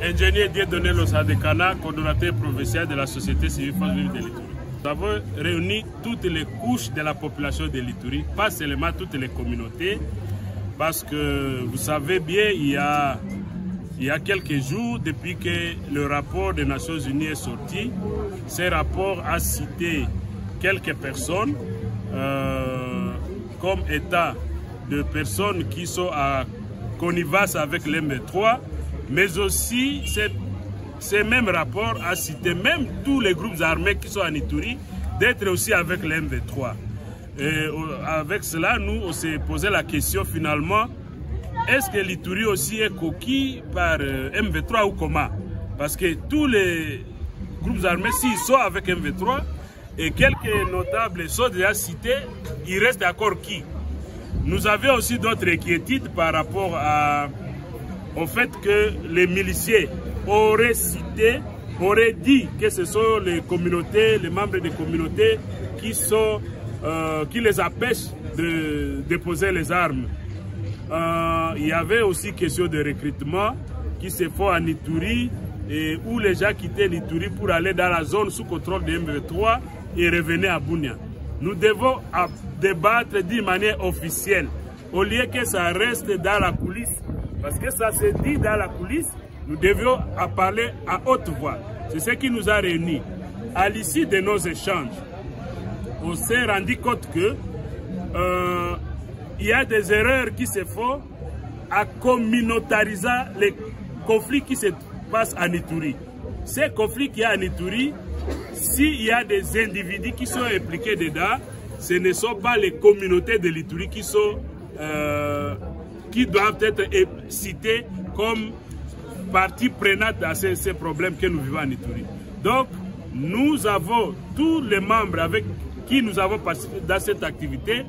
Ingénieur Dieudonné Losadekana, coordonnateur provincial de la société civile Force Vive de l'Ituri. Nous avons réuni toutes les couches de la population de l'Ituri, pas seulement toutes les communautés, parce que vous savez bien, il y a quelques jours, depuis que le rapport des Nations Unies est sorti, ce rapport a cité quelques personnes comme état de personnes qui sont à connivence avec l'M23, mais aussi ce même rapport a cité même tous les groupes armés qui sont en Ituri d'être aussi avec l'M23. Et avec cela, nous on s'est posé la question finalement, est-ce que l'Ituri aussi est coquille par M23 ou comment? Parce que tous les groupes armés, s'ils sont avec M23, et quelques notables sont déjà cités, il reste encore qui? Nous avions aussi d'autres inquiétudes par rapport au fait que les miliciens auraient cité, auraient dit que ce sont les communautés, les membres des communautés qui les empêchent de déposer les armes. Il y avait aussi question de recrutement qui se font en Ituri, et où les gens quittaient l'Ituri pour aller dans la zone sous contrôle de M23 et revenaient à Bunia. Nous devons débattre d'une manière officielle, au lieu que ça reste dans la coulisse. Parce que ça se dit dans la coulisse, nous devions parler à haute voix. C'est ce qui nous a réunis. À l'issue de nos échanges, on s'est rendu compte que il y a des erreurs qui se font à communautariser les conflits qui se passent en Ituri. Ces conflits qu'il y a en Ituri, s'il y a des individus qui sont impliqués dedans, ce ne sont pas les communautés de l'Ituri qui doivent être citées comme partie prenante dans ces problèmes que nous vivons en Ituri. Donc, nous avons tous les membres avec qui nous avons participé dans cette activité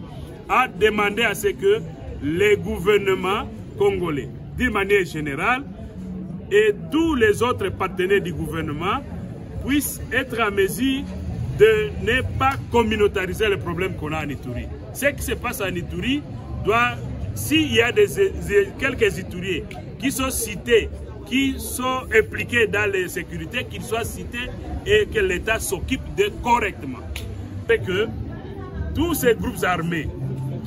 à demander à ce que les gouvernements congolais, d'une manière générale, et tous les autres partenaires du gouvernement puissent être en mesure de ne pas communautariser les problèmes qu'on a en Ituri. Ce qui se passe en Ituri doit, s'il y a quelques Ituriens qui sont cités, qui sont impliqués dans les sécurités, qu'ils soient cités et que l'État s'occupe d'eux correctement. C'est que tous ces groupes armés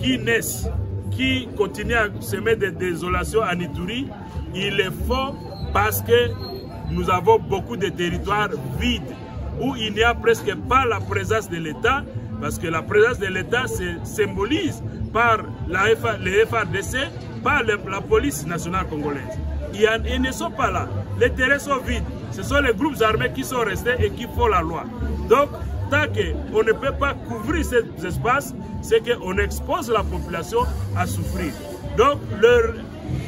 qui naissent, qui continuent à semer des désolations en Ituri, ils le font parce que nous avons beaucoup de territoires vides où il n'y a presque pas la présence de l'État, parce que la présence de l'État se symbolise par les FARDC, par la police nationale congolaise. Ils ne sont pas là. Les terrains sont vides. Ce sont les groupes armés qui sont restés et qui font la loi. Donc, tant qu'on ne peut pas couvrir ces espaces, c'est qu'on expose la population à souffrir. Donc,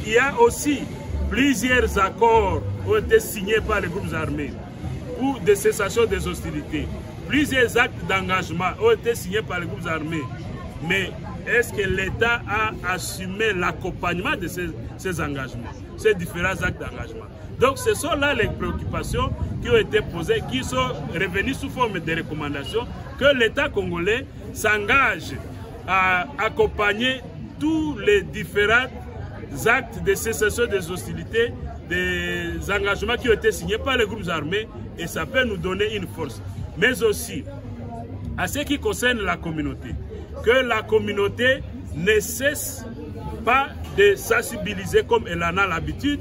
il y a aussi plusieurs accords qui ont été signés par les groupes armés pour des cessations des hostilités. Plusieurs actes d'engagement ont été signés par les groupes armés. Mais est-ce que l'État a assumé l'accompagnement de ces engagements, ces différents actes d'engagement? Donc ce sont là les préoccupations qui ont été posées, qui sont revenues sous forme de recommandations, que l'État congolais s'engage à accompagner tous les différents actes de cessation des hostilités, des engagements qui ont été signés par les groupes armés, et ça peut nous donner une force. Mais aussi, à ce qui concerne la communauté, que la communauté ne cesse pas de sensibiliser comme elle en a l'habitude,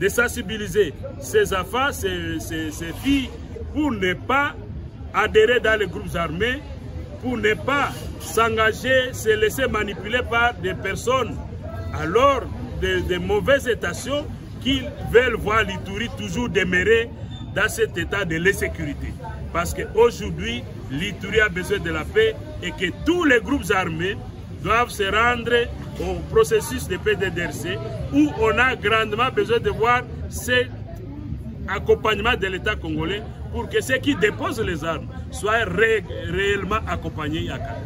de sensibiliser ses enfants, ses filles, pour ne pas adhérer dans les groupes armés, pour ne pas s'engager, se laisser manipuler par des personnes, alors de mauvaises intentions qui veulent voir l'Ituri toujours demeurer dans cet état de l'insécurité. Parce qu'aujourd'hui, l'Ituri a besoin de la paix et que tous les groupes armés doivent se rendre au processus de PDDRC où on a grandement besoin de voir cet accompagnement de l'État congolais pour que ceux qui déposent les armes soient réellement accompagnés à Kaka.